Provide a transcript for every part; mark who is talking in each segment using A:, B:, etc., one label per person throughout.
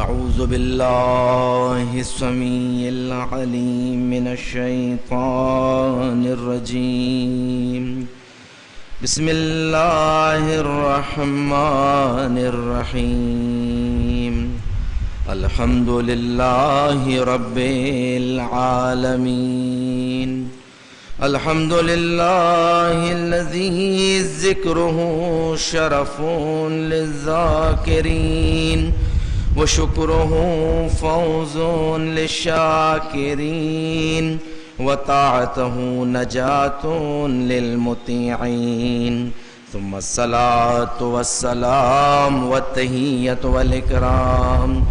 A: أعوذ بالله السميع العليم من الشيطان الرجيم. بسم الله الرحمن الرحيم. الحمد لله رب العالمين. الحمد لله الذي ذكره شرف للذاكرين وشكره فوز للشاكرين وطاعته نجاة للمطيعين. ثم الصلاة والسلام والتحية والإكرام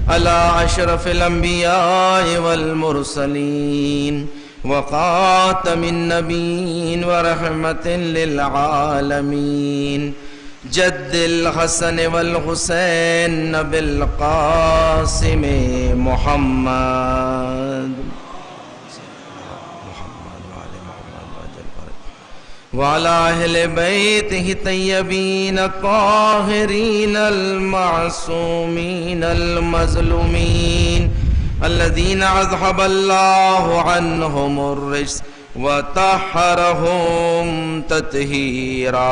A: على أشرف الأنبياء والمرسلين وخاتم النبيين ورحمة للعالمين جد الحسن والحسين بالقاسم محمد وعلى أهل بيته الطيبين الطاهرين المعصومين المظلومين الذين أذهب الله عنهم الرجس وطهرهم تطهيرا.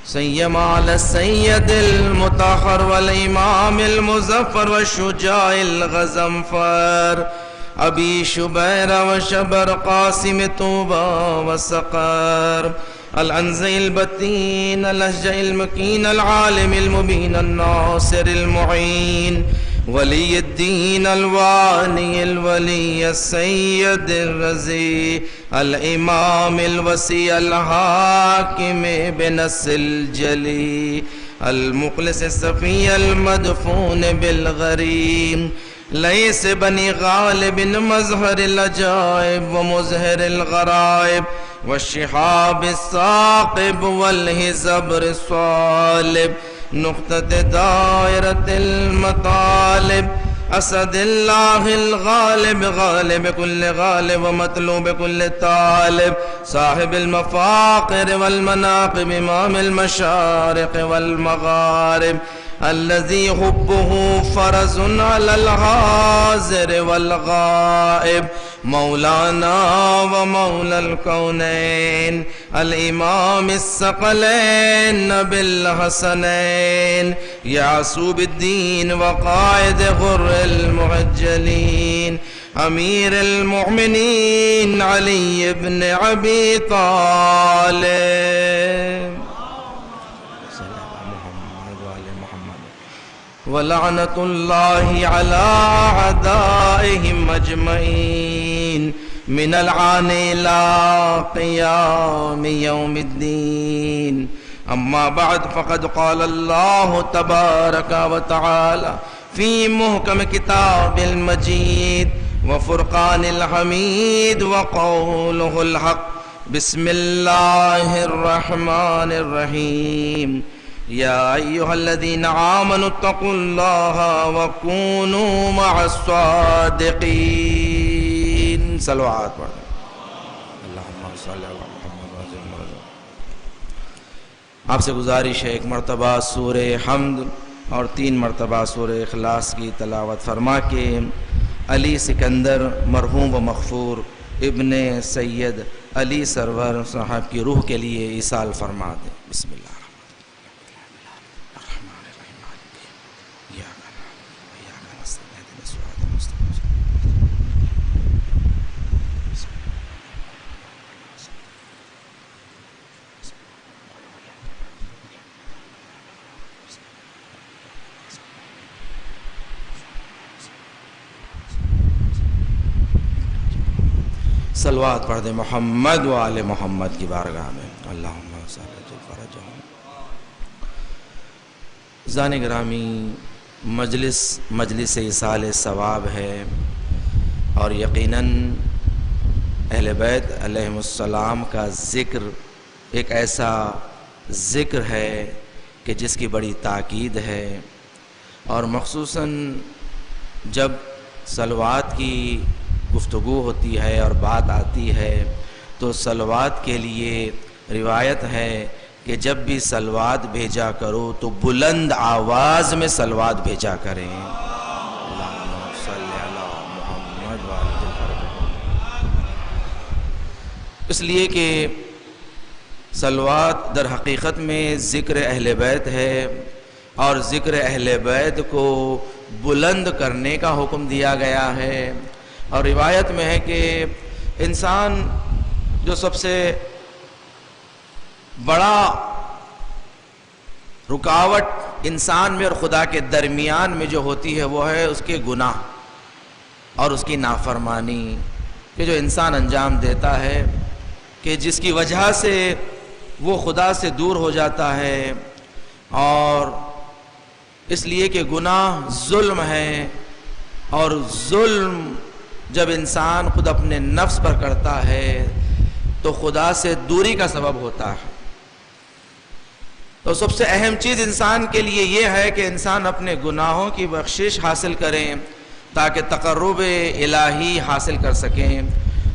A: سيما على السيد المطهر والإمام المظفر والشجاع الغزنفر أبي شبير وشبر قاسم طوبى وسقر الأنزي البتين الأشجع المكين العالم المبين الناصر المعين ولي الدين الوالي الولي السيد الرزي الإمام الوسي الحاكم بنص الجلي المخلص الصفي المدفون بالغريم ليس بني غالب مظهر العجائب ومظهر الغرائب والشهاب الثاقب والهزبر الصالب نقطة دائرة المطالب أسد الله الغالب غالب كل غالب ومطلوب كل طالب صاحب المفاقر والمناقب إمام المشارق والمغارب الذي حبه فرز على الحاضر والغائب مولانا ومولى الكونين الإمام الثقلين بالحسنين يعصوب الدين وقائد غر المعجلين أمير المؤمنين علي بن أبي طالب ولعنة الله على أعدائهم أجمعين من العان إلى قيام يوم الدين. أما بعد فقد قال الله تبارك وتعالى في محكم كتاب المجيد وفرقان الحميد وقوله الحق. بسم الله الرحمن الرحيم. يا أيها الذين آمنوا اتقوا الله وكونوا مع الصادقين. صلوات اللهم صل على محمد وسلم. آپ سے گزارش ہے ایک مرتبہ سورہ حمد اور 3 مرتبہ سورہ اخلاص کی تلاوت فرما کے علی سکندر مرحوم و مغفور ابن سید علی سرور صاحب کی روح کے لیے ایصال فرما دیں. بسم اللہ. صلوات پڑھ دیں محمد و آل محمد کی بارگاہ میں. اللہم صل علی فرجہم. زان گرامی، مجلس ایصال ثواب ہے اور یقیناً اہل بیت علیہم السلام کا ذکر ایک ایسا ذکر ہے کہ جس کی بڑی تاکید ہے، اور مخصوصاً جب صلوات کی گفتگو ہوتی ہے اور بات آتی ہے تو صلوات کے لیے روایت ہے کہ جب بھی صلوات بھیجا کرو تو بلند آواز میں صلوات بھیجا کریں. اللہم صلی علی محمد وآل محمد. اس لیے کہ صلوات در حقیقت میں ذکر اہل بیت ہے، اور ذکر اہل بیت کو بلند کرنے کا حکم دیا گیا ہے. اور روایت میں ہے کہ انسان جو سب سے بڑا رکاوٹ انسان میں اور خدا کے درمیان میں جو ہوتی ہے وہ ہے اس کے گناہ اور اس کی نافرمانی، کہ جو انسان انجام دیتا ہے، کہ جس کی وجہ سے وہ خدا سے دور ہو جاتا ہے. اور اس لیے کہ گناہ ظلم ہے، اور ظلم جب انسان خود اپنے نفس پر کرتا ہے تو خدا سے دوری کا سبب ہوتا ہے. تو سب سے اہم چیز انسان کے لیے یہ ہے کہ انسان اپنے گناہوں کی بخشش حاصل کریں تاکہ تقرب الہی حاصل کر سکیں.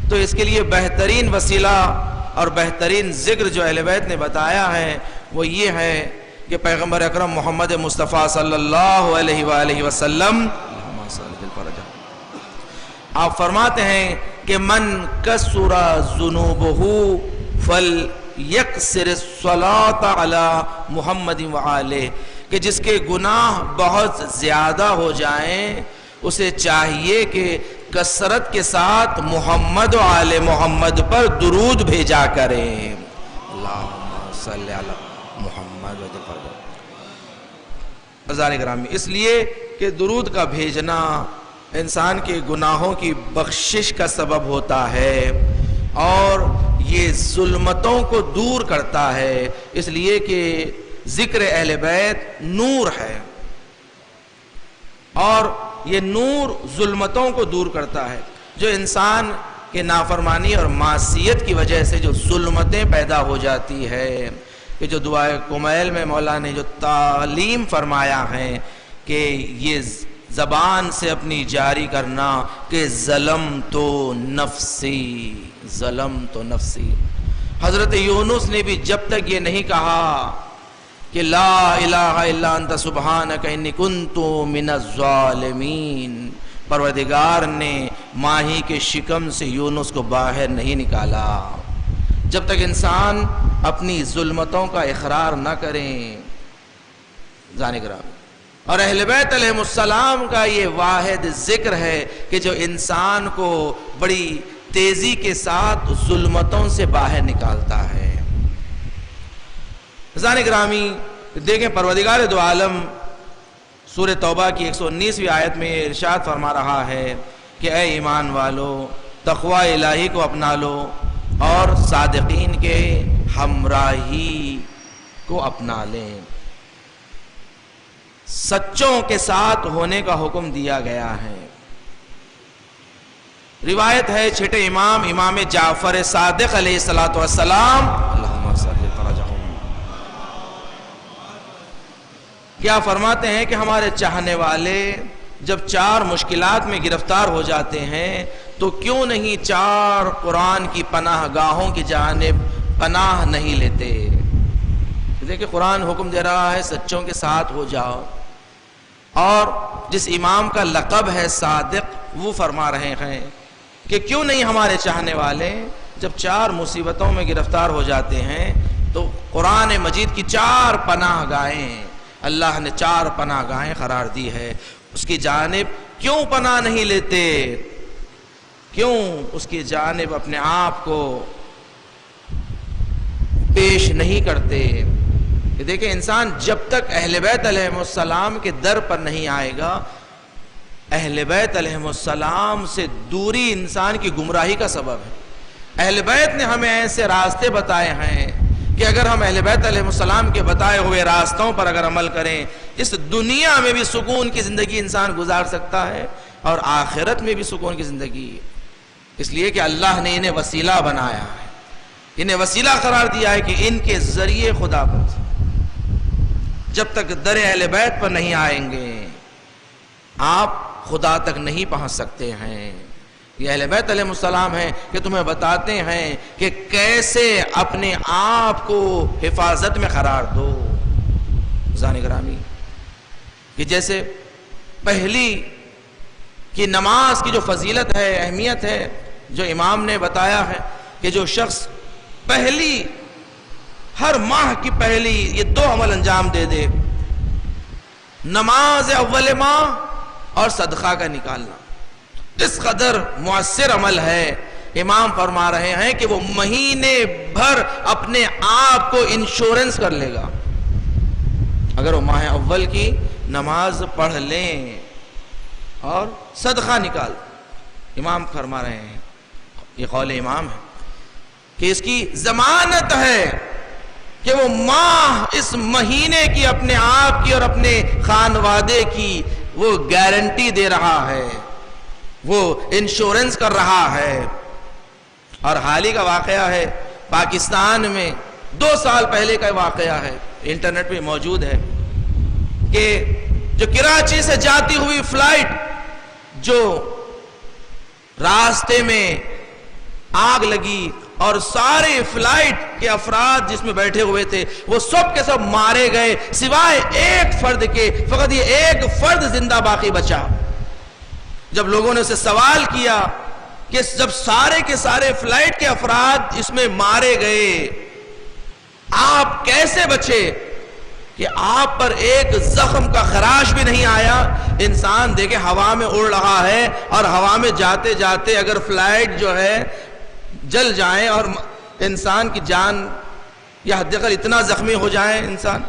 A: تو اس کے لیے بہترین وسیلہ اور بہترین ذکر جو اہل بیت نے بتایا ہے وہ یہ ہے کہ پیغمبر اکرم محمد مصطفیٰ صلی اللہ علیہ وآلہ وسلم آپ فرماتے ہیں کہ من کثر ذنوبہ فلیکثر الصلاۃ علی محمد وآلہ، کہ جس کے گناہ بہت زیادہ ہو جائیں اسے چاہیے کہ کثرت کے ساتھ محمد و آل محمد پر درود بھیجا کریں. اللہم صلی علی محمد عزیزان گرامی، اس لیے کہ درود کا بھیجنا انسان کے گناہوں کی بخشش کا سبب ہوتا ہے اور یہ ظلمتوں کو دور کرتا ہے. اس لیے کہ ذکر اہل بیت نور ہے، اور یہ نور ظلمتوں کو دور کرتا ہے. جو انسان کے نافرمانی اور معصیت کی وجہ سے جو ظلمتیں پیدا ہو جاتی ہے، کہ جو دعائے کمیل میں مولا نے جو تعلیم فرمایا ہے کہ یہ زبان سے اپنی جاری کرنا کہ ظلم تو نفسی، ظلم تو نفسی. حضرت یونس نے بھی جب تک یہ نہیں کہا کہ لا الہ الا انت سبحانک انی کنت من الظالمین، پروردگار نے ماہی کے شکم سے یونس کو باہر نہیں نکالا. جب تک انسان اپنی ظلمتوں کا اقرار نہ کریں. جانے گرامی، اور اہل بیت علیہ السلام کا یہ واحد ذکر ہے کہ جو انسان کو بڑی تیزی کے ساتھ ظلمتوں سے باہر نکالتا ہے. عزیزان گرامی، دیکھیں پروردگار دو عالم سورہ توبہ کی 119ویں آیت میں ارشاد فرما رہا ہے کہ اے ایمان والو تقوی الہی کو اپنا لو اور صادقین کے ہمراہی کو اپنا لیں. سچوں کے ساتھ ہونے کا حکم دیا گیا ہے. روایت ہے چھٹے امام جعفر صادق علیہ السلام کیا فرماتے ہیں کہ ہمارے چاہنے والے جب 4 مشکلات میں گرفتار ہو جاتے ہیں تو کیوں نہیں 4 قرآن کی پناہ گاہوں کی جانب پناہ نہیں لیتے. دیکھیں قرآن حکم دے رہا ہے سچوں کے ساتھ ہو جاؤ، اور جس امام کا لقب ہے صادق وہ فرما رہے ہیں کہ کیوں نہیں ہمارے چاہنے والے جب 4 مصیبتوں میں گرفتار ہو جاتے ہیں تو قرآن مجید کی 4 پناہ گاہیں اللہ نے 4 پناہ گاہیں قرار دی ہے، اس کی جانب کیوں پناہ نہیں لیتے، کیوں اس کی جانب اپنے آپ کو پیش نہیں کرتے. کہ دیکھیں انسان جب تک اہل بیت علیہ السلام کے در پر نہیں آئے گا، اہل بیت علیہ السلام سے دوری انسان کی گمراہی کا سبب ہے. اہل بیت نے ہمیں ایسے راستے بتائے ہیں کہ اگر ہم اہل بیت علیہ السلام کے بتائے ہوئے راستوں پر اگر عمل کریں اس دنیا میں بھی سکون کی زندگی انسان گزار سکتا ہے اور آخرت میں بھی سکون کی زندگی. اس لیے کہ اللہ نے انہیں وسیلہ بنایا ہے، انہیں وسیلہ قرار دیا ہے کہ ان کے ذریعے خدا پر جب تک در اہل بیت پر نہیں آئیں گے آپ خدا تک نہیں پہنچ سکتے ہیں. یہ اہل بیت علیہ السلام ہیں کہ تمہیں بتاتے ہیں کہ کیسے اپنے آپ کو حفاظت میں قرار دو. عزیزان گرامی، کہ جیسے پہلی کی نماز کی جو فضیلت ہے، اہمیت ہے، جو امام نے بتایا ہے کہ جو شخص پہلی ہر ماہ کی پہلی یہ 2 عمل انجام دے دے، نماز اول ماہ اور صدقہ کا نکالنا، اس قدر مؤثر عمل ہے. امام فرما رہے ہیں کہ وہ مہینے بھر اپنے آپ کو انشورنس کر لے گا اگر وہ ماہ اول کی نماز پڑھ لیں اور صدقہ نکال. امام فرما رہے ہیں، یہ قول امام ہے، کہ اس کی ضمانت ہے کہ وہ ماہ اس مہینے کی اپنے آپ کی اور اپنے خانوادے کی وہ گارنٹی دے رہا ہے، وہ انشورنس کر رہا ہے. اور حال ہی کا واقعہ ہے پاکستان میں، 2 سال پہلے کا واقعہ ہے، انٹرنیٹ پہ موجود ہے، کہ جو کراچی سے جاتی ہوئی فلائٹ جو راستے میں آگ لگی اور سارے فلائٹ کے افراد جس میں بیٹھے ہوئے تھے وہ سب کے سب مارے گئے سوائے ایک فرد کے. فقط یہ ایک فرد زندہ باقی بچا. جب لوگوں نے اسے سوال کیا کہ جب سارے کے سارے فلائٹ کے افراد اس میں مارے گئے آپ کیسے بچے، کہ آپ پر ایک زخم کا خراش بھی نہیں آیا. انسان دیکھے ہوا میں اڑ رہا ہے اور ہوا میں جاتے جاتے اگر فلائٹ جو ہے جل جائیں اور انسان کی جان یا حد اقل اتنا زخمی ہو جائے انسان.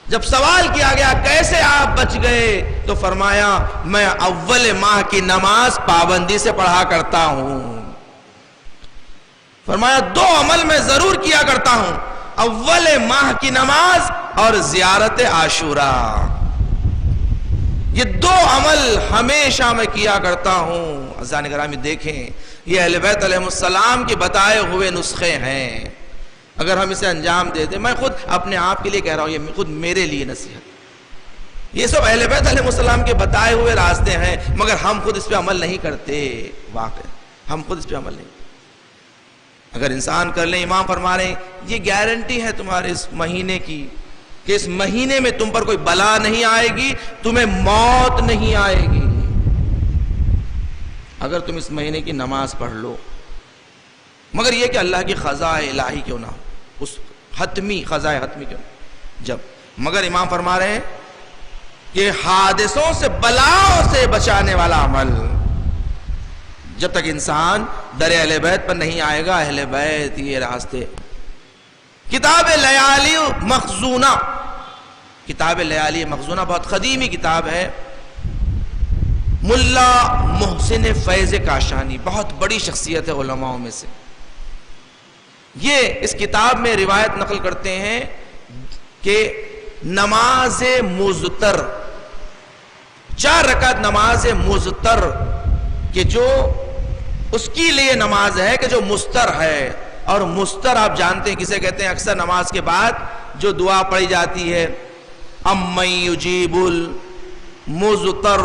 A: جب سوال کیا گیا کیسے آپ بچ گئے تو فرمایا میں اول ماہ کی نماز پابندی سے پڑھا کرتا ہوں. فرمایا 2 عمل میں ضرور کیا کرتا ہوں، اول ماہ کی نماز اور زیارت عاشوراء. یہ 2 عمل ہمیشہ میں کیا کرتا ہوں. عزیزان گرامی دیکھیں، یہ اہل بیت علیہ السلام کے بتائے ہوئے نسخے ہیں. اگر ہم اسے انجام دے دیں، میں خود اپنے آپ کے لیے کہہ رہا ہوں، یہ خود میرے لیے نصیحت، یہ سب اہل بیت علیہ السلام کے بتائے ہوئے راستے ہیں، مگر ہم خود اس پہ عمل نہیں کرتے. واقع ہم خود اس پہ عمل نہیں. اگر انسان کر لیں، امام فرما رہے ہیں یہ گارنٹی ہے تمہارے اس مہینے کی کہ اس مہینے میں تم پر کوئی بلا نہیں آئے گی، تمہیں موت نہیں آئے گی اگر تم اس مہینے کی نماز پڑھ لو. مگر یہ کہ اللہ کی قضاء الہی کیوں نہ ہو، اس حتمی قضاء حتمی کیوں نہ. جب مگر امام فرما رہے ہیں کہ حادثوں سے، بلاؤں سے بچانے والا عمل، جب تک انسان در اہل بیت پر نہیں آئے گا، اہل بیت یہ راستے. کتاب لیالی مخزونہ، کتاب لیالی مخزونہ بہت قدیمی کتاب ہے. ملا محسن فیض کاشانی بہت بڑی شخصیت ہے علماء میں سے. یہ اس کتاب میں روایت نقل کرتے ہیں کہ نماز مزتر، 4 رکعت نماز مزتر، کہ جو اس کی لیے نماز ہے کہ جو مستر ہے. اور مستر آپ جانتے ہیں کسے کہتے ہیں؟ اکثر نماز کے بعد جو دعا پڑھی جاتی ہے، امن یجیب المضطر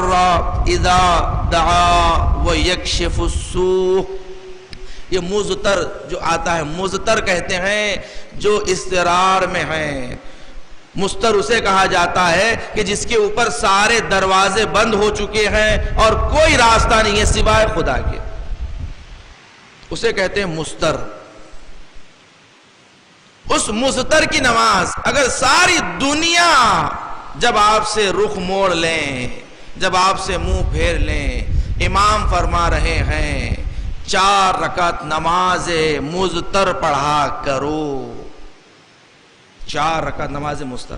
A: اذا دعا ویکشف السوء. یہ مضطر جو آتا ہے، مضطر کہتے ہیں جو اضطرار میں ہے. مستر اسے کہا جاتا ہے کہ جس کے اوپر سارے دروازے بند ہو چکے ہیں اور کوئی راستہ نہیں ہے سوائے خدا کے، اسے کہتے ہیں مستر. اس مستر کی نماز اگر ساری دنیا جب آپ سے رخ موڑ لیں، جب آپ سے منہ پھیر لیں، امام فرما رہے ہیں 4 رکعت نماز مزتر پڑھا کرو. 4 رکعت نماز مستر.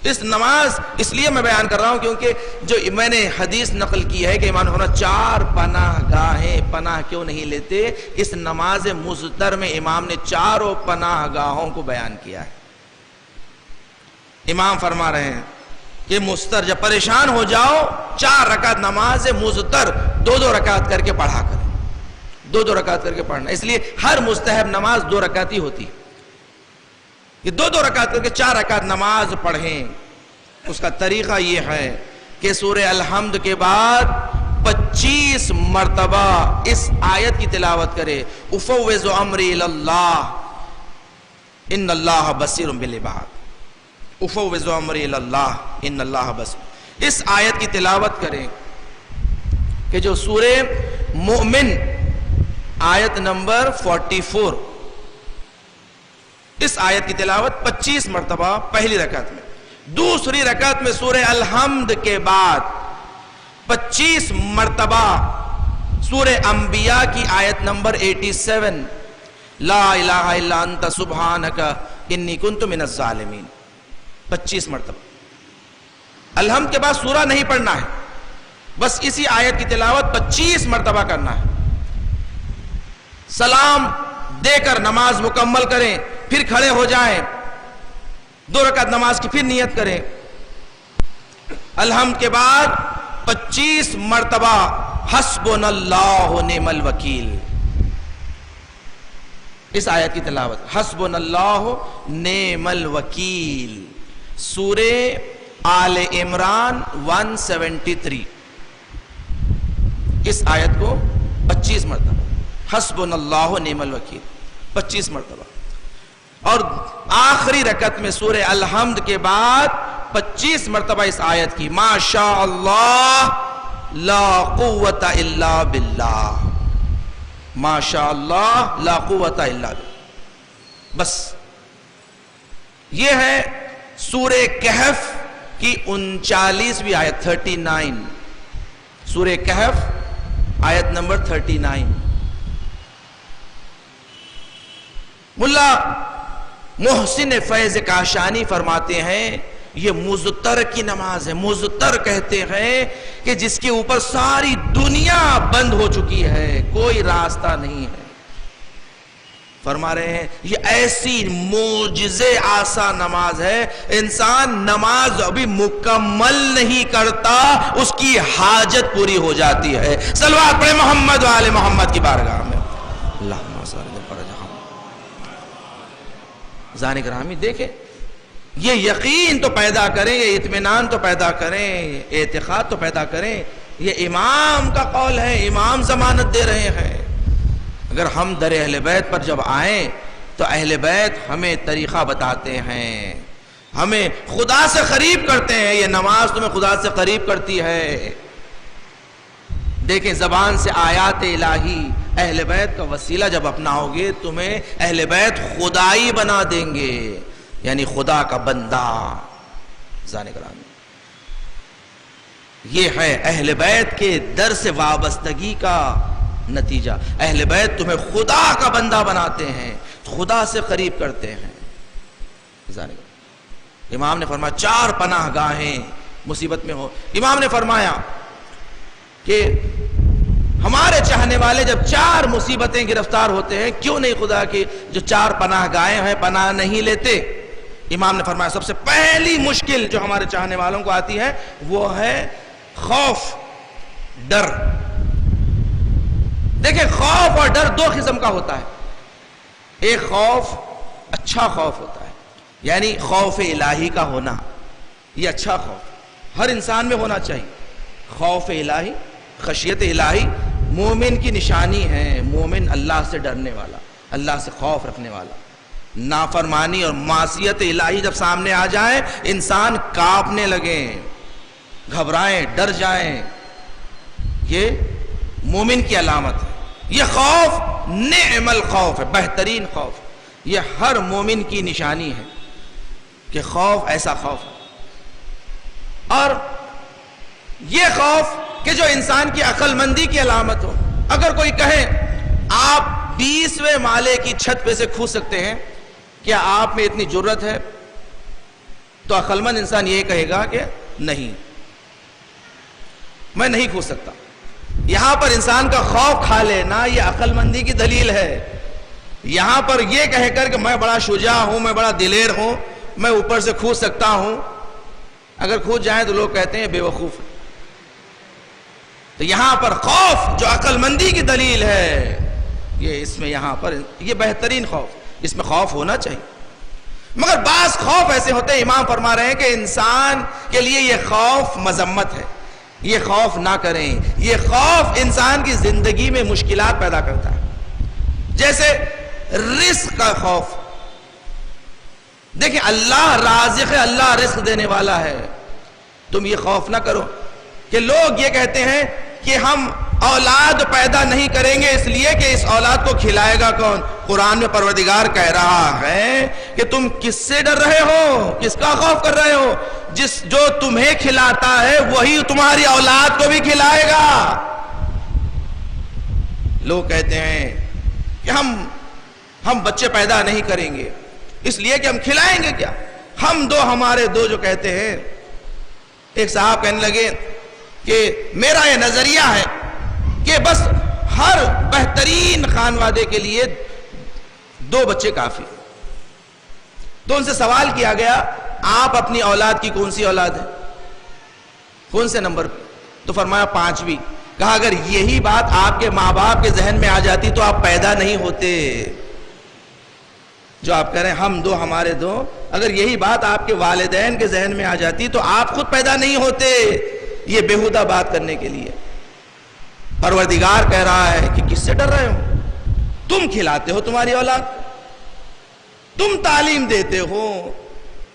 A: اس نماز اس لیے میں بیان کر رہا ہوں کیونکہ جو میں نے حدیث نقل کی ہے کہ امام نے 4 پناہ گاہیں، پناہ کیوں نہیں لیتے؟ اس نماز مزتر میں امام نے 4 پناہ گاہوں کو بیان کیا ہے. امام فرما رہے ہیں کہ مستر جب پریشان ہو جاؤ، 4 رکعت نماز مزتر 2 رکعت کر کے پڑھا کریں. 2 رکعت کر کے پڑھنا، اس لیے ہر مستحب نماز 2 رکعت ہی ہوتی. یہ 2 رکعت کر کے 4 رکعت نماز پڑھیں. اس کا طریقہ یہ ہے کہ سورہ الحمد کے بعد 25 مرتبہ اس آیت کی تلاوت کرے، افوض امری اللہ ان اللہ بصیر بالعباد، افوض امری اللہ ان اللہ بصیر، اس آیت کی تلاوت کریں کہ جو سورہ مومن آیت نمبر 44، اس آیت کی تلاوت 25 مرتبہ پہلی رکعت میں، دوسری رکعت میں سورہ الحمد کے بعد 25 مرتبہ سورہ انبیاء کی آیت نمبر 87، لا الہ الا انت سبحانک انی کنت من الظالمین، 25 مرتبہ۔ الحمد کے بعد سورہ نہیں پڑھنا ہے، بس اسی آیت کی تلاوت 25 مرتبہ کرنا ہے۔ سلام دے کر نماز مکمل کریں، پھر کھڑے ہو جائیں، 2 رکعت نماز کی پھر نیت کریں۔ الحمد کے بعد 25 مرتبہ حسبنا اللہ نعم الوکیل، اس آیت کی تلاوت، حسبنا اللہ نعم الوکیل، سورہ آل عمران 173، اس آیت کو 25 مرتبہ، حسبنا اللہ نعم الوکیل 25 مرتبہ، اور آخری رکعت میں سورہ الحمد کے بعد 25 مرتبہ اس آیت کی، ما شاء اللہ لا قوت الا باللہ، ما شاء اللہ لا قوت الا باللہ۔ بس یہ ہے سورہ کہف کی 39ویں آیت 39، سورہ کہف آیت نمبر 39۔ ملا محسن فیض کاشانی فرماتے ہیں یہ مزتر کی نماز ہے۔ مزتر کہتے ہیں کہ جس کے اوپر ساری دنیا بند ہو چکی ہے، کوئی راستہ نہیں ہے۔ فرما رہے ہیں یہ ایسی معجزے آسا نماز ہے، انسان نماز ابھی مکمل نہیں کرتا اس کی حاجت پوری ہو جاتی ہے۔ صلوات پڑھیں محمد و آل محمد کی بارگاہ میں، اللہم صل علی فرجہم۔ زانی گرامی دیکھیں، یہ یقین تو پیدا کریں، یہ اطمینان تو پیدا کریں، اعتقاد تو پیدا کریں، یہ امام کا قول ہے، امام ضمانت دے رہے ہیں۔ اگر ہم در اہل بیت پر جب آئیں تو اہل بیت ہمیں طریقہ بتاتے ہیں، ہمیں خدا سے قریب کرتے ہیں، یہ نماز تمہیں خدا سے قریب کرتی ہے۔ دیکھیں زبان سے آیات الہی اہل بیت کا وسیلہ جب اپناؤ گے تمہیں اہل بیت خدائی بنا دیں گے، یعنی خدا کا بندہ۔ زانے گرامی یہ ہے اہل بیت کے در سے وابستگی کا نتیجہ۔ اہل بیت تمہیں خدا کا بندہ بناتے ہیں، خدا سے قریب کرتے ہیں۔ امام نے فرمایا 4 پناہ گاہیں مصیبت میں ہو۔ امام نے فرمایا کہ ہمارے چاہنے والے جب 4 مصیبتیں گرفتار ہوتے ہیں، کیوں نہیں خدا کی جو 4 پناہ گاہیں ہیں پناہ نہیں لیتے؟ امام نے فرمایا سب سے پہلی مشکل جو ہمارے چاہنے والوں کو آتی ہے وہ ہے خوف، ڈر۔ دیکھیں خوف اور ڈر 2 قسم کا ہوتا ہے۔ ایک خوف اچھا خوف ہوتا ہے، یعنی خوف الہی کا ہونا، یہ اچھا خوف ہر انسان میں ہونا چاہیے۔ خوف الہی، خشیت الہی مومن کی نشانی ہے۔ مومن اللہ سے ڈرنے والا، اللہ سے خوف رکھنے والا۔ نافرمانی اور معصیت الہی جب سامنے آ جائے انسان کانپنے لگے، گھبرائیں، ڈر جائیں، یہ مومن کی علامت ہے۔ یہ خوف نعم الخوف ہے، بہترین خوف۔ یہ ہر مومن کی نشانی ہے کہ خوف ایسا خوف ہے۔ اور یہ خوف کہ جو انسان کی عقل مندی کی علامت ہو۔ اگر کوئی کہے آپ 20ویں مالے کی چھت پہ سے کھود سکتے ہیں، کیا آپ میں اتنی جرت ہے؟ تو عقل مند انسان یہ کہے گا کہ نہیں، میں نہیں کھود سکتا۔ یہاں پر انسان کا خوف کھا لینا یہ عقل مندی کی دلیل ہے۔ یہاں پر یہ کہہ کر کہ میں بڑا شجاع ہوں، میں بڑا دلیر ہوں، میں اوپر سے کھود سکتا ہوں، اگر کھود جائیں تو لوگ کہتے ہیں بے وقوف ہے۔ تو یہاں پر خوف جو عقل مندی کی دلیل ہے، یہ اس میں یہاں پر یہ بہترین خوف، اس میں خوف ہونا چاہیے۔ مگر بعض خوف ایسے ہوتے ہیں، امام فرما رہے ہیں کہ انسان کے لیے یہ خوف مذمت ہے۔ یہ خوف نہ کریں. یہ خوف انسان کی زندگی میں مشکلات پیدا کرتا ہے. جیسے رزق کا خوف. دیکھیں اللہ رازق ہے, اللہ رزق دینے والا ہے. تم یہ خوف نہ کرو کہ لوگ یہ کہتے ہیں کہ ہم اولاد پیدا نہیں کریں گے اس لیے کہ اس اولاد کو کھلائے گا کون. قرآن میں پروردگار کہہ رہا ہے کہ تم کس سے ڈر رہے ہو, کس کا خوف کر رہے ہو؟ جو تمہیں کھلاتا ہے وہی تمہاری اولاد کو بھی کھلائے گا. لوگ کہتے ہیں کہ ہم بچے پیدا نہیں کریں گے اس لیے کہ ہم کھلائیں گے کیا. ہمارے دو جو کہتے ہیں, ایک صاحب کہنے لگے کہ میرا یہ نظریہ ہے کہ بس ہر بہترین خانوادے کے لیے 2 بچے کافی. تو ان سے سوال کیا گیا آپ اپنی اولاد کی کون سی اولاد ہے, کون سے نمبر پہ؟ تو فرمایا 5ویں. کہا اگر یہی بات آپ کے ماں باپ کے ذہن میں آ جاتی تو آپ پیدا نہیں ہوتے. جو آپ کہہ رہے ہیں ہم 2 ہمارے 2, اگر یہی بات آپ کے والدین کے ذہن میں آ جاتی تو آپ خود پیدا نہیں ہوتے. یہ بیہودہ بات کرنے کے لیے پروردگار کہہ رہا ہے کہ کس سے ڈر رہے ہو؟ تم کھلاتے ہو تمہاری اولاد, تم تعلیم دیتے ہو.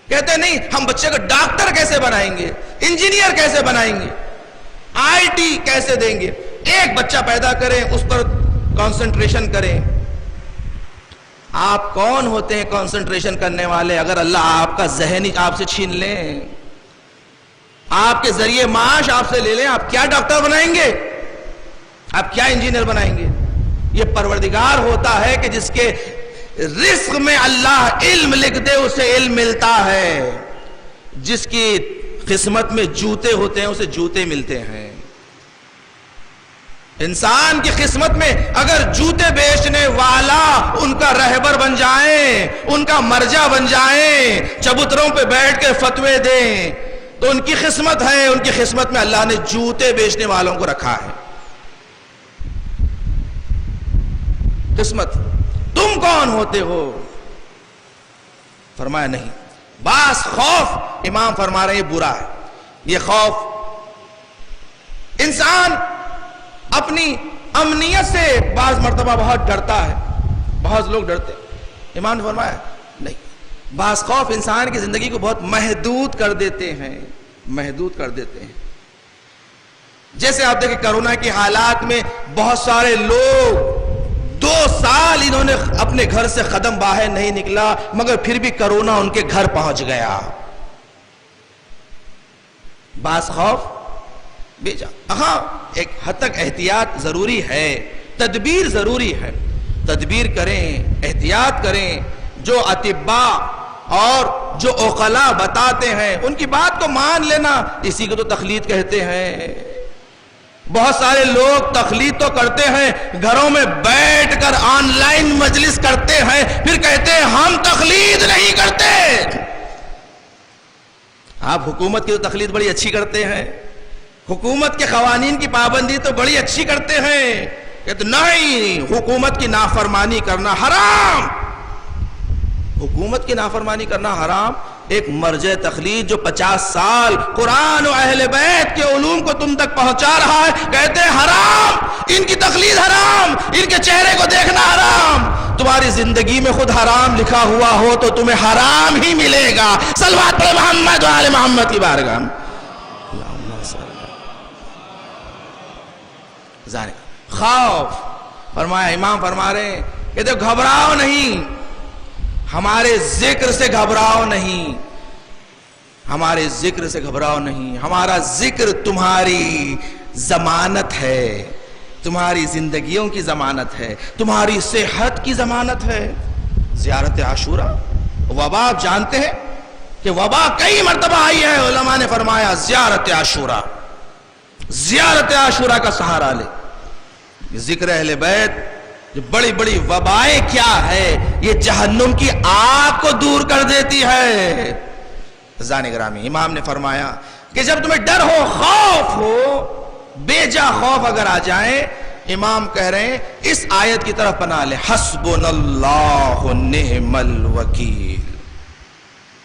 A: کہتے نہیں ہم بچے کو ڈاکٹر کیسے بنائیں گے, انجینئر کیسے بنائیں گے, IT کیسے دیں گے. ایک بچہ پیدا کریں, اس پر کانسنٹریشن کریں. آپ کون ہوتے ہیں کانسنٹریشن کرنے والے اگر اللہ آپ کا ذہن ہی آپ سے چھین لیں, آپ کے ذریعے معاش آپ سے لے لیں؟ آپ کیا ڈاکٹر بنائیں گے, آپ کیا انجینئر بنائیں گے؟ یہ پروردگار ہوتا ہے کہ جس کے رزق میں اللہ علم لکھ دے اسے علم ملتا ہے. جس کی قسمت میں جوتے ہوتے ہیں اسے جوتے ملتے ہیں. انسان کی قسمت میں اگر جوتے بیچنے والا ان کا رہبر بن جائیں, ان کا مرجع بن جائیں, چبوتروں پہ بیٹھ کے فتوے دیں, تو ان کی قسمت ہے. ان کی قسمت میں اللہ نے جوتے بیچنے والوں کو رکھا ہے. قسمت. تم کون ہوتے ہو؟ فرمایا نہیں. باس خوف, امام فرما رہے ہیں یہ برا ہے. یہ خوف انسان اپنی امنیت سے بعض مرتبہ بہت ڈرتا ہے, بہت لوگ ڈرتے. امام نے فرمایا نہیں, بعض خوف انسان کی زندگی کو بہت محدود کر دیتے ہیں, محدود کر دیتے ہیں. جیسے آپ دیکھیں کرونا کے حالات میں بہت سارے لوگ 2 سال انہوں نے اپنے گھر سے قدم باہر نہیں نکلا, مگر پھر بھی کرونا ان کے گھر پہنچ گیا. بعض خوف بیچا. ہاں ایک حد تک احتیاط ضروری ہے, تدبیر ضروری ہے. تدبیر کریں, احتیاط کریں. جو اطباء اور جو عقلاء بتاتے ہیں ان کی بات کو مان لینا, اسی کو تو تقلید کہتے ہیں. بہت سارے لوگ تقلید تو کرتے ہیں, گھروں میں بیٹھ کر آن لائن مجلس کرتے ہیں, پھر کہتے ہیں ہم تقلید نہیں کرتے. آپ حکومت کی تو تقلید بڑی اچھی کرتے ہیں, حکومت کے قوانین کی پابندی تو بڑی اچھی کرتے ہیں. کہتے نہیں, حکومت کی نافرمانی کرنا حرام, حکومت کی نافرمانی کرنا حرام. ایک مرجع تقلید جو 50 سال قرآن و اہل بیت کے علوم کو تم تک پہنچا رہا ہے, کہتے ہیں حرام, ان کی تقلید حرام, ان کے چہرے کو دیکھنا حرام. تمہاری زندگی میں خود حرام لکھا ہوا ہو تو تمہیں حرام ہی ملے گا. صلوات پڑھ محمد و آل محمد کی بارگاہ میں. خوف. فرمایا, امام فرما رہے ہیں کہ تو گھبراؤ نہیں, ہمارے ذکر سے گھبراؤ نہیں, ہمارے ذکر سے گھبراؤ نہیں. ہمارا ذکر تمہاری ضمانت ہے, تمہاری زندگیوں کی ضمانت ہے, تمہاری صحت کی ضمانت ہے. زیارت عاشورہ, وبا آپ جانتے ہیں کہ وبا کئی مرتبہ آئی ہے. علماء نے فرمایا زیارت عاشورہ, زیارت عاشورہ کا سہارا لے. ذکر اہل بیت جو بڑی بڑی وبائیں کیا ہے, یہ جہنم کی آگ کو دور کر دیتی ہے. عزیزان گرامی, امام نے فرمایا کہ جب تمہیں ڈر ہو, خوف ہو, بے جا خوف اگر آ جائیں, امام کہہ رہے ہیں اس آیت کی طرف پناہ لے, حسبنا اللہ نعم الوکیل.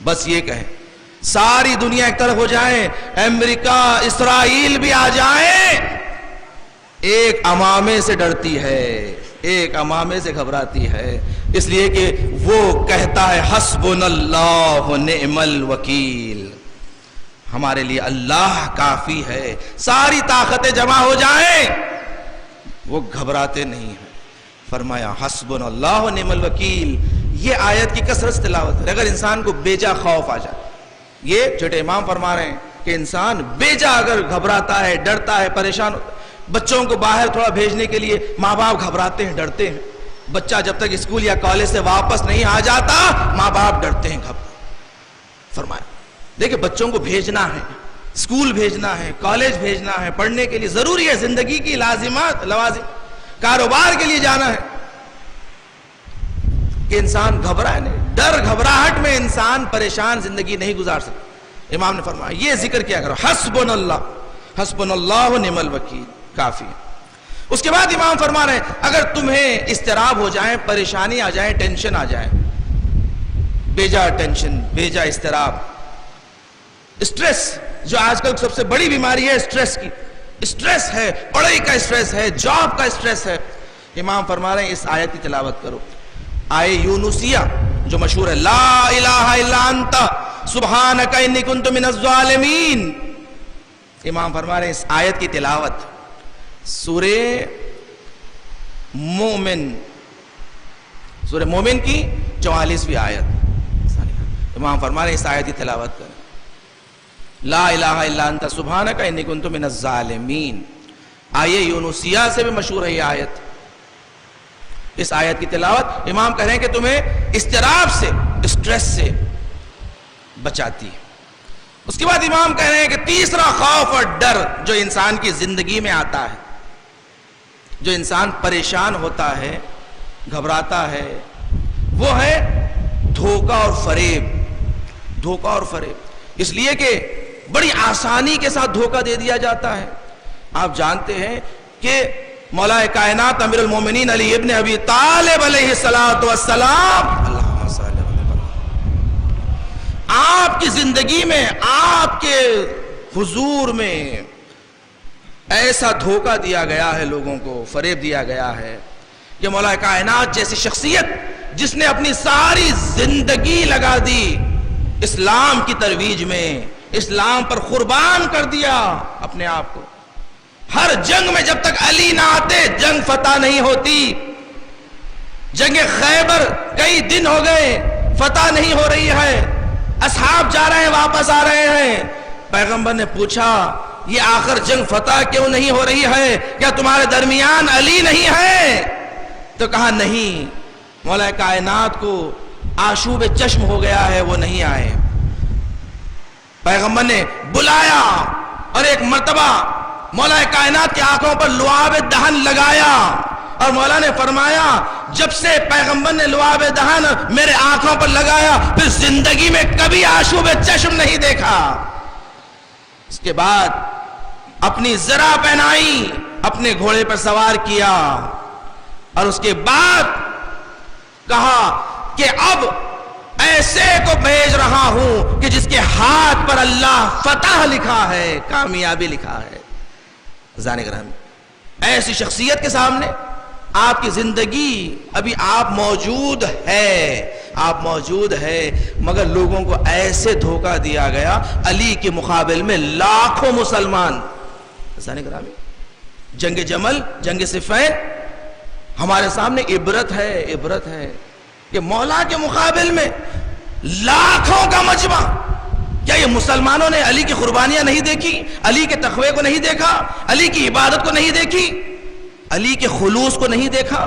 A: بس یہ کہیں ساری دنیا ایک طرف ہو جائیں، امریکہ اسرائیل بھی آ جائیں، ایک امامے سے ڈرتی ہے، ایک امامے سے گھبراتی ہے، اس لیے کہ وہ کہتا ہے حسبنا اللہ نعم الوکیل، ہمارے لیے اللہ کافی ہے۔ ساری طاقتیں جمع ہو جائیں، وہ گھبراتے نہیں ہیں۔ فرمایا حسبنا اللہ نعم الوکیل۔ یہ آیت کی کثرت سے تلاوت ہے۔ اگر انسان کو بیجا خوف آ جائے، یہ چھوٹے امام فرما رہے ہیں کہ انسان بیجا اگر گھبراتا ہے، ڈرتا ہے، پریشان ہوتا ہے، بچوں کو باہر تھوڑا بھیجنے کے لیے ماں باپ گھبراتے ہیں، ڈرتے ہیں۔ بچہ جب تک اسکول یا کالج سے واپس نہیں آ جاتا، ماں باپ ڈرتے ہیں، فرمایا دیکھیں بچوں کو بھیجنا ہے، اسکول بھیجنا ہے، کالج بھیجنا ہے، پڑھنے کے لیے ضروری ہے، زندگی کی لازمات لوازم، کاروبار کے لیے جانا ہے، کہ انسان گھبرائے نہیں۔ ڈر گھبراہٹ میں انسان پریشان زندگی نہیں گزار سکتا۔ امام نے فرمایا یہ ذکر کیا کرو، حسبنا اللہ نعم الوکیل، کافی ہے۔ اس کے بعد امام فرما رہے ہیں اگر تمہیں اضطراب ہو جائیں، پریشانی آ جائے، ٹینشن آ جائے، بیجا ٹینشن، بیجا اضطراب، اسٹریس، جو آج کل سب سے بڑی بیماری ہے اسٹریس کی، اسٹریس ہے، پڑھائی کا اسٹریس ہے، جاب کا اسٹریس ہے، امام فرما رہے ہیں اس آیت کی تلاوت کرو۔ آیے یونسیہ جو مشہور ہے، لا الہ الا انت سبحانک انی کنت من الظالمین، امام فرما رہے ہیں اس آیت کی تلاوت سورہ مومن کی 44ویں آیت، امام فرما رہے ہیں اس آیت کی تلاوت کریں، لا الہ الا انت سبحانک انی کنت من الظالمین۔ آیے یونسیہ سے بھی مشہور ہے یہ آیت۔ اس آیت کی تلاوت امام کہہ رہے ہیں کہ تمہیں اضطراب سے، اسٹریس سے بچاتی ہے۔ اس کے بعد امام کہہ رہے ہیں کہ تیسرا خوف اور ڈر جو انسان کی زندگی میں آتا ہے، جو انسان پریشان ہوتا ہے، گھبراتا ہے، وہ ہے دھوکہ اور فریب۔ دھوکہ اور فریب اس لیے کہ بڑی آسانی کے ساتھ دھوکہ دے دیا جاتا ہے۔ آپ جانتے ہیں کہ مولا کائنات امیر المومنین علی ابن ابی طالب علیہ السلام، اللہم صلی اللہ علیہ وسلم، آپ کی زندگی میں، آپ کے حضور میں ایسا دھوکہ دیا گیا ہے، لوگوں کو فریب دیا گیا ہے کہ مولا کائنات جیسی شخصیت جس نے اپنی ساری زندگی لگا دی اسلام کی ترویج میں، اسلام پر قربان کر دیا اپنے آپ کو، ہر جنگ میں جب تک علی نہ آتے جنگ فتح نہیں ہوتی۔ جنگ خیبر کئی دن ہو گئے، فتح نہیں ہو رہی ہے، اصحاب جا رہے ہیں، واپس آ رہے ہیں۔ پیغمبر نے پوچھا یہ آخر جنگ فتح کیوں نہیں ہو رہی ہے؟ کیا تمہارے درمیان علی نہیں ہے؟ تو کہا نہیں، مولا کائنات کو آشوب چشم ہو گیا ہے، وہ نہیں آئے۔ پیغمبر نے بلایا اور ایک مرتبہ مولا کائنات کی آنکھوں پر لعاب دہن لگایا، اور مولا نے فرمایا جب سے پیغمبر نے لعاب دہن میرے آنکھوں پر لگایا پھر زندگی میں کبھی آشوب چشم نہیں دیکھا۔ اس کے بعد اپنی زرہ پہنائی، اپنے گھوڑے پر سوار کیا، اور اس کے بعد کہا کہ اب ایسے کو بھیج رہا ہوں کہ جس کے ہاتھ پر اللہ فتح لکھا ہے، کامیابی لکھا ہے۔ ذہن گرامی، ایسی شخصیت کے سامنے آپ کی زندگی، ابھی آپ موجود ہے، مگر لوگوں کو ایسے دھوکہ دیا گیا، علی کے مقابل میں لاکھوں مسلمان۔ ذہن گرامی، جنگ جمل، جنگ صفین ہمارے سامنے عبرت ہے کہ مولا کے مقابل میں لاکھوں کا مجمع۔ کیا یہ مسلمانوں نے علی کی قربانیاں نہیں دیکھی؟ علی کے تقوی کو نہیں دیکھا؟ علی کی عبادت کو نہیں دیکھی؟ علی کے خلوص کو نہیں دیکھا؟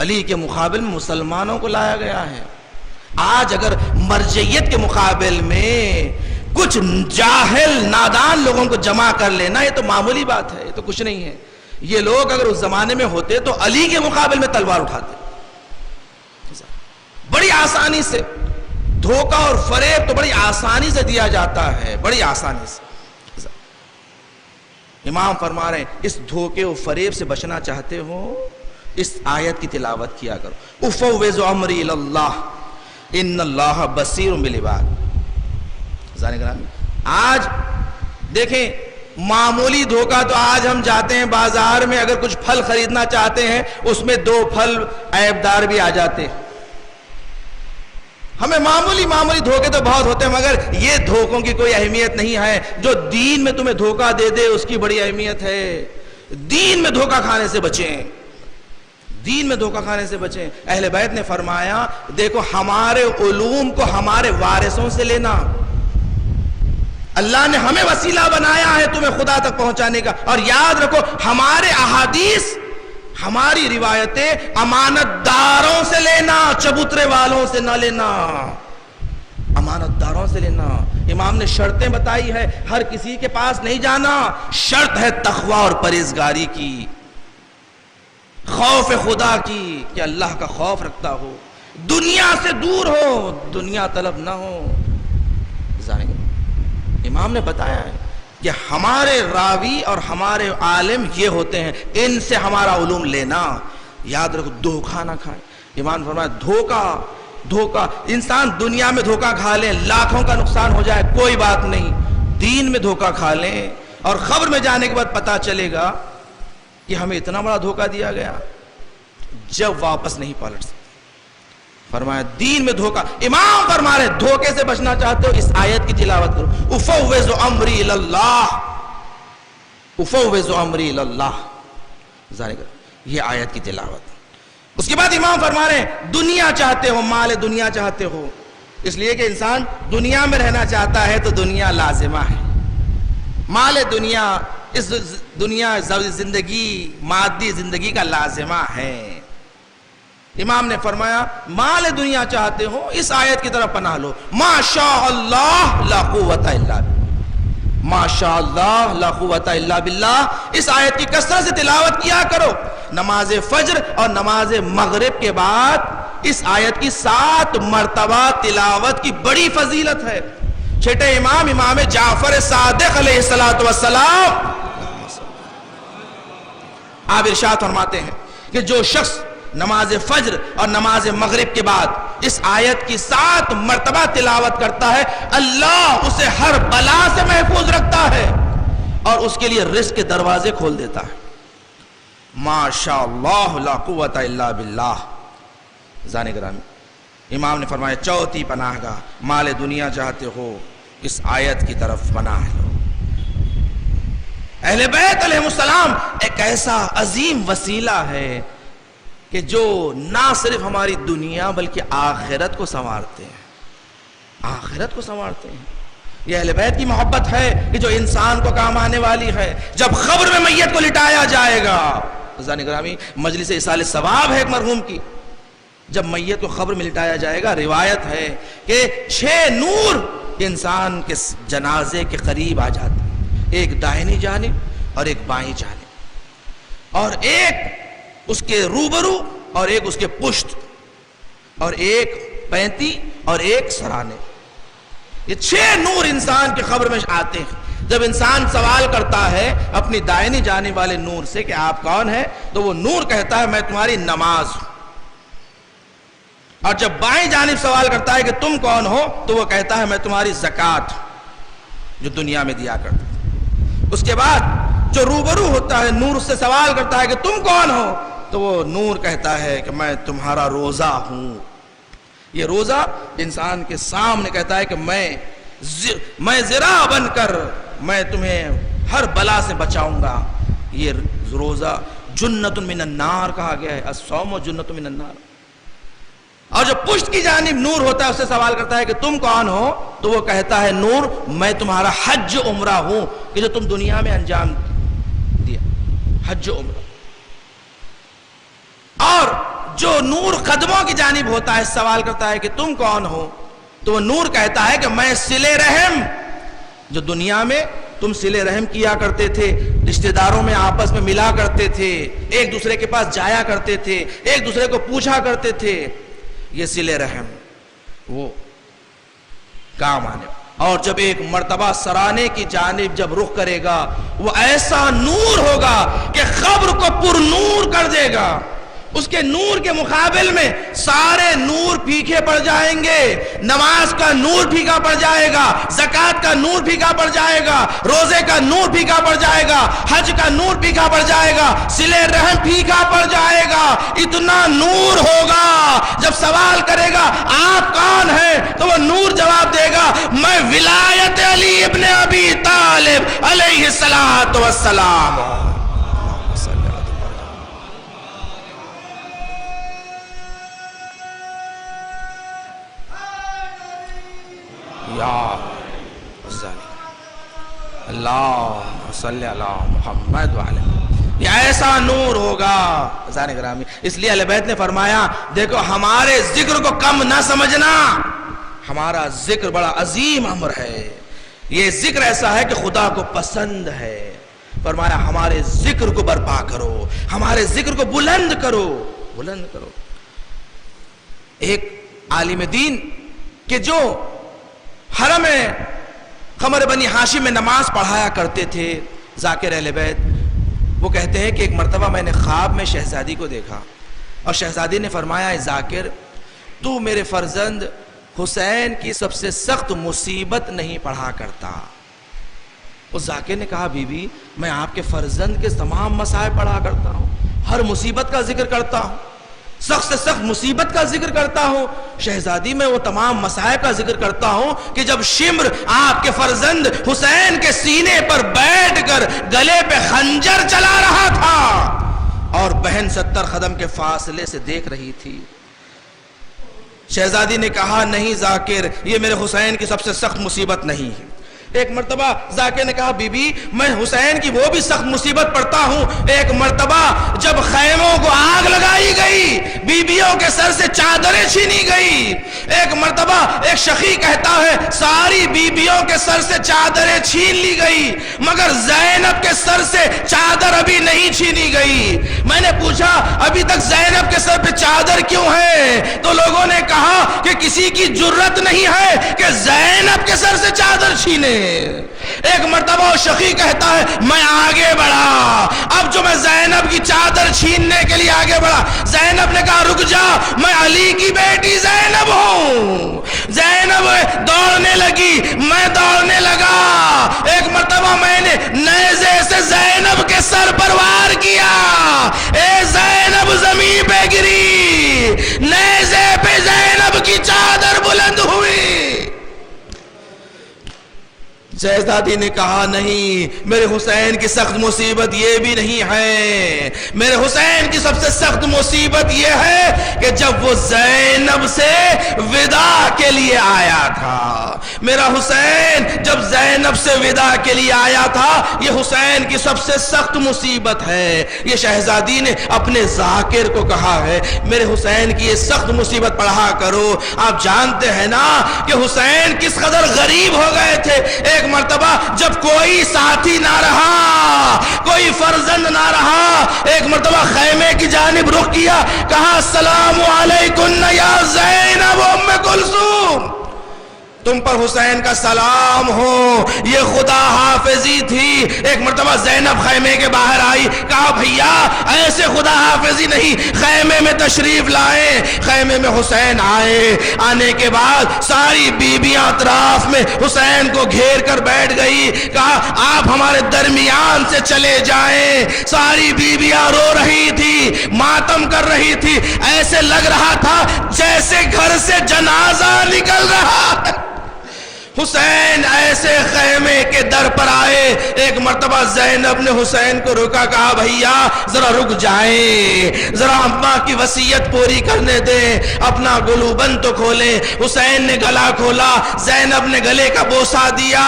A: علی کے مقابل میں مسلمانوں کو لایا گیا ہے۔ آج اگر مرجعیت کے مقابل میں کچھ جاہل نادان لوگوں کو جمع کر لینا، یہ تو معمولی بات ہے، یہ تو کچھ نہیں ہے۔ یہ لوگ اگر اس زمانے میں ہوتے تو علی کے مقابل میں تلوار اٹھاتے۔ بڑی آسانی سے دھوکہ اور فریب تو بڑی آسانی سے دیا جاتا ہے، بڑی آسانی سے۔ امام فرما رہے ہیں اس دھوکے و فریب سے بچنا چاہتے ہو، اس آیت کی تلاوت کیا کرو، افوض امری الی اللہ ان اللہ بصیر بالعباد۔ آج دیکھیں معمولی دھوکہ تو آج ہم جاتے ہیں بازار میں اگر کچھ پھل خریدنا چاہتے ہیں اس میں 2 پھل عیبدار بھی آ جاتے ہیں. ہمیں معمولی دھوکے تو بہت ہوتے ہیں مگر یہ دھوکوں کی کوئی اہمیت نہیں ہے. جو دین میں تمہیں دھوکہ دے دے اس کی بڑی اہمیت ہے. دین میں دھوکہ کھانے سے بچیں, دین میں دھوکہ کھانے سے بچیں. اہل بیت نے فرمایا دیکھو ہمارے علوم کو ہمارے وارثوں سے لینا. اللہ نے ہمیں وسیلہ بنایا ہے تمہیں خدا تک پہنچانے کا. اور یاد رکھو ہمارے احادیث ہماری روایتیں امانت داروں سے لینا, چبوترے والوں سے نہ لینا, امانت داروں سے لینا. امام نے شرطیں بتائی ہے, ہر کسی کے پاس نہیں جانا. شرط ہے تقوی اور پرہیزگاری کی, خوف خدا کی, کہ اللہ کا خوف رکھتا ہو, دنیا سے دور ہو, دنیا طلب نہ ہو. امام نے بتایا ہے کہ ہمارے راوی اور ہمارے عالم یہ ہوتے ہیں, ان سے ہمارا علوم لینا. یاد رکھو دھوکہ نہ کھائیں. امام نے فرمایا دھوکہ انسان دنیا میں دھوکہ کھا لیں, لاکھوں کا نقصان ہو جائے کوئی بات نہیں. دین میں دھوکہ کھا لیں اور خبر میں جانے کے بعد پتا چلے گا کہ ہمیں اتنا بڑا دھوکہ دیا گیا, جب واپس نہیں پلٹ سکتے. فرمایا دین میں دھوکہ. امام فرما رہے دھوکے سے بچنا چاہتے ہو اس آیت کی تلاوت کرو. افوض امری الی اللہ, افوض امری الی اللہ. یہ آیت کی تلاوت. اس کے بعد امام فرما رہے ہیں دنیا چاہتے ہو, مال دنیا چاہتے ہو, اس لیے کہ انسان دنیا میں رہنا چاہتا ہے تو دنیا لازمہ ہے. مال دنیا اس دنیا زندگی مادی زندگی کا لازمہ ہے. امام نے فرمایا مال دنیا چاہتے ہو اس آیت کی طرف پناہ لو. ما شاء اللہ لا قوت الا باللہ, ما شاء اللہ لا قوت الا باللہ. اس آیت کی کثرت سے تلاوت کیا کرو. نماز فجر اور نماز مغرب کے بعد اس آیت کی 7 مرتبہ تلاوت کی بڑی فضیلت ہے. چھٹے امام جعفر صادق علیہ السلام آپ ارشاد فرماتے ہیں کہ جو شخص نماز فجر اور نماز مغرب کے بعد اس آیت کی 7 مرتبہ تلاوت کرتا ہے, اللہ اسے ہر بلا سے محفوظ رکھتا ہے اور اس کے لیے رزق کے دروازے کھول دیتا ہے. ما شاء اللہ لا قوت الا باللہ. زانے گرامی امام نے فرمایا چوتھی پناہ گاہ, مال دنیا چاہتے ہو اس آیت کی طرف پناہ لو. اہل بیت علیہ السلام ایک ایسا عظیم وسیلہ ہے کہ جو نہ صرف ہماری دنیا بلکہ آخرت کو سنوارتے ہیں, آخرت کو سنوارتے ہیں. یہ اہل بیت کی محبت ہے کہ جو انسان کو کام آنے والی ہے. جب قبر میں میت کو لٹایا جائے گا, عزیزان گرامی مجلس ایصال ثواب ہے ایک مرحوم کی, جب میت کو قبر میں لٹایا جائے گا روایت ہے کہ 6 نور انسان کے جنازے کے قریب آ جاتے ہیں, ایک دائنی جانب اور ایک بائیں جانب, اور ایک اس کے روبرو اور ایک اس کے پشت, اور ایک پینتی اور ایک سرانے. یہ 6 نور انسان کی قبر میں آتے ہیں. جب انسان سوال کرتا ہے اپنی دائنی جانب والے نور سے کہ آپ کون ہیں, تو وہ نور کہتا ہے میں تمہاری نماز ہوں. اور جب بائیں جانب سوال کرتا ہے کہ تم کون ہو, تو وہ کہتا ہے میں تمہاری زکوٰۃ جو دنیا میں دیا کرتا. اس کے بعد جو روبرو ہوتا ہے نور سے سوال کرتا ہے کہ تم کون ہو, تو وہ نور کہتا ہے کہ میں تمہارا روزہ ہوں. یہ روزہ انسان کے سامنے کہتا ہے کہ میں ذرا بن کر میں تمہیں ہر بلا سے بچاؤں گا. یہ روزہ جنت من النار کہا گیا ہے, الصوم جنت من النار. اور جو پشت کی جانب نور ہوتا ہے اس سے سوال کرتا ہے کہ تم کون ہو, تو وہ کہتا ہے نور میں تمہارا حج عمرہ ہوں کہ جو تم دنیا میں انجام دیا, حج عمرہ. اور جو نور قدموں کی جانب ہوتا ہے سوال کرتا ہے کہ تم کون ہو, تو وہ نور کہتا ہے کہ میں صلہ رحم, جو دنیا میں تم صلہ رحم کیا کرتے تھے, رشتہ داروں میں آپس میں ملا کرتے تھے, ایک دوسرے کے پاس جایا کرتے تھے, ایک دوسرے کو پوچھا کرتے تھے, یہ صلہ رحم وہ کام آنے. اور جب ایک مرتبہ سرانے کی جانب جب رخ کرے گا, وہ ایسا نور ہوگا کہ قبر کو پر نور کر دے گا, اس کے نور کے مقابل میں سارے نور پھیکے پڑ جائیں گے. نماز کا نور پھیکا پڑ جائے گا, زکوٰۃ کا نور پھیکا پڑ جائے گا, روزے کا نور پھیکا پڑ جائے گا, حج کا نور پھیکا پڑ جائے گا, صلہ رحم پھیکا پڑ جائے گا. اتنا نور ہوگا, جب سوال کرے گا آپ کون ہیں تو وہ نور جواب دے گا میں ولایت علی ابن ابی طالب علیہ الصلوۃ والسلام. اللہ صلی اللہ محمد وعلیہ. یہ ایسا نور ہوگا عزیزان گرامی. اس لیے اہل بیت نے فرمایا دیکھو ہمارے ذکر کو کم نہ سمجھنا, ہمارا ذکر بڑا عظیم امر ہے. یہ ذکر ایسا ہے کہ خدا کو پسند ہے. فرمایا ہمارے ذکر کو برپا کرو, ہمارے ذکر کو بلند کرو, بلند کرو. ایک عالم دین کہ جو حرم قمر بنی ہاشم میں نماز پڑھایا کرتے تھے, ذاکر اہل بیت, وہ کہتے ہیں کہ ایک مرتبہ میں نے خواب میں شہزادی کو دیکھا اور شہزادی نے فرمایا اے ذاکر تو میرے فرزند حسین کی سب سے سخت مصیبت نہیں پڑھا کرتا. اس ذاکر نے کہا بی بی میں آپ کے فرزند کے تمام مسائل پڑھا کرتا ہوں, ہر مصیبت کا ذکر کرتا ہوں, سخت سے سخت مصیبت کا ذکر کرتا ہوں. شہزادی میں وہ تمام مسائل کا ذکر کرتا ہوں کہ جب شمر آپ کے فرزند حسین کے سینے پر بیٹھ کر گلے پہ خنجر چلا رہا تھا اور بہن 70 قدم کے فاصلے سے دیکھ رہی تھی. شہزادی نے کہا نہیں ذاکر یہ میرے حسین کی سب سے سخت مصیبت نہیں ہے. ایک مرتبہ ذاکر نے کہا بی بی میں حسین کی وہ بھی سخت مصیبت پڑھتا ہوں. ایک مرتبہ جب خیموں کو آگ لگائی گئی, بیبیوں کے سر سے چادریں چھینی گئی. ایک مرتبہ ایک شقی کہتا ہے ساری بیبیوں کے سر سے چادریں چھین لی گئی مگر زینب کے سر سے چادر ابھی نہیں چھینی گئی. میں نے پوچھا ابھی تک زینب کے سر پہ چادر کیوں ہے, تو لوگوں نے کہا کہ کسی کی جرت نہیں ہے کہ زینب کے سر سے چادر چھینے. ایک مرتبہ وہ شقی کہتا ہے میں آگے بڑھا, اب جو میں زینب کی چادر چھیننے کے لیے آگے بڑھا, زینب نے کہا رک جا میں علی کی بیٹی زینب ہوں. زینب دوڑنے لگی, میں دوڑنے لگا. ایک مرتبہ میں نے نیزے سے زینب کے سر پر وار کیا, اے زینب زمین پہ گری, نیزے پہ زینب کی چادر بلند ہوئی. شہزادی نے کہا نہیں میرے حسین کی سخت مصیبت یہ بھی نہیں ہے, میرے حسین کی سب سے سخت مصیبت یہ ہے کہ جب وہ زینب سے وداع کے لیے آیا تھا, میرا حسین جب زینب سے وداع کے لیے آیا تھا, یہ حسین کی سب سے سخت مصیبت ہے. یہ شہزادی نے اپنے ذاکر کو کہا ہے میرے حسین کی یہ سخت مصیبت پڑھا کرو. آپ جانتے ہیں نا کہ حسین کس قدر غریب ہو گئے تھے. ایک مرتبہ جب کوئی ساتھی نہ رہا, کوئی فرزند نہ رہا, ایک مرتبہ خیمے کی جانب رخ کیا, کہا السلام علیکم یا زینب ام کلثوم, تم پر حسین کا سلام ہو. یہ خدا حافظی تھی. ایک مرتبہ زینب خیمے کے باہر آئی, کہا بھیا ایسے خدا حافظی نہیں, خیمے میں تشریف لائیں. خیمے میں حسین آئے, آنے کے بعد ساری بیبیاں اطراف میں حسین کو گھیر کر بیٹھ گئی. کہا آپ ہمارے درمیان سے چلے جائیں. ساری بیبیاں رو رہی تھی, ماتم کر رہی تھی, ایسے لگ رہا تھا جیسے گھر سے جنازہ نکل رہا ہے. حسین ایسے خیمے کے در پر آئے. ایک مرتبہ زینب نے حسین کو روکا, کہا بھیا ذرا رک جائیں, ذرا اماں کی وصیت پوری کرنے دیں, اپنا گلوبند تو کھولیں. حسین نے گلا کھولا, زینب نے گلے کا بوسہ دیا.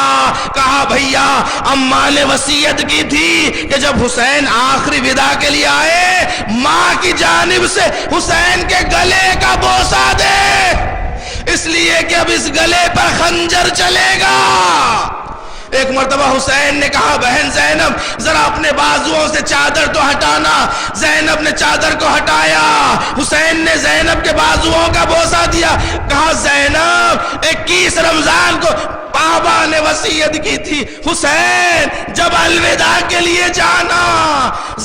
A: کہا بھیا اماں نے وصیت کی تھی کہ جب حسین آخری وداع کے لیے آئے ماں کی جانب سے حسین کے گلے کا بوسہ دے, اس لیے کہ اب اس گلے پر خنجر چلے گا. ایک مرتبہ حسین نے کہا بہن زینب ذرا اپنے بازوؤں سے چادر تو ہٹانا. زینب نے چادر کو ہٹایا. حسین نے زینب کے بازوؤں کا بوسہ دیا. کہا زینب 21 رمضان کو بابا اللہ نے وصیت کی تھی حسین جب الوداع کے لیے جانا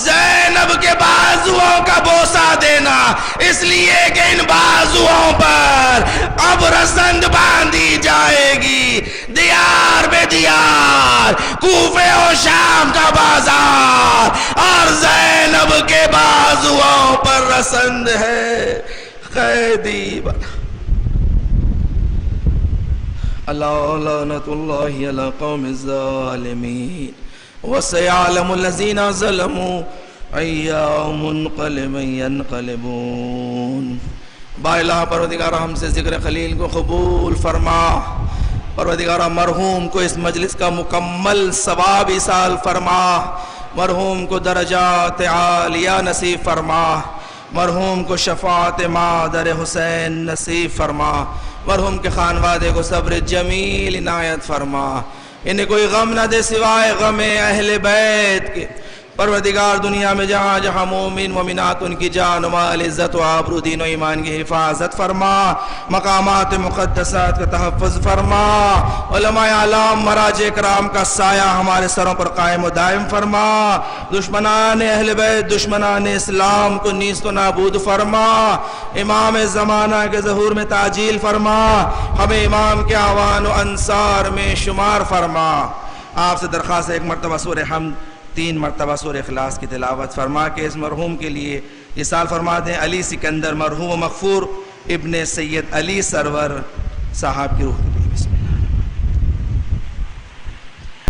A: زینب کے بازوؤں کا بوسہ دینا، اس لیے کہ ان بازوؤں پر اب رسند باندھی جائے گی، دیار بے دیار، کوفے و شام کا بازار، اور زینب کے بازوؤں پر رسند ہے قیدی بنا۔ لعنت اللہ علی قوم الظالمین وسیعلم الذین ظلموا ای منقلب ینقلبون۔ با الہ پروردگار ہم سے ذکر خلیل کو قبول فرما، پروردگار مرحوم کو اس مجلس کا مکمل ثواب ایصال فرما، مرحوم کو درجات عالیہ نصیب فرما، مرحوم کو شفاعت مادر حسین نصیب فرما، مرحوم کے خانوادے کو صبر جمیل عنایت فرما، انہیں کوئی غم نہ دے سوائے غم اہل بیت کے۔ پروردگار دنیا میں جہاں جہاں مومن مومنات ان کی جان و مال عزت و آبرو دین و ایمان کی حفاظت فرما، مقامات مقدسات کا تحفظ فرما، علماء اعلام مراجع کرام کا سایہ ہمارے سروں پر قائم و دائم فرما، دشمنان اہل بیت دشمنان اسلام کو نیست و نابود فرما، امام زمانہ کے ظہور میں تعجیل فرما، ہمیں امام کے اعوان و انصار میں شمار فرما۔ آپ سے درخواست ہے ایک مرتبہ سورہ حمد 3 مرتبہ سورہ اخلاص کی تلاوت فرما کے اس مرحوم کے لیے ایصال فرما دیں۔ علی سکندر مرحوم و مغفور ابن سید علی سرور صاحب کی روح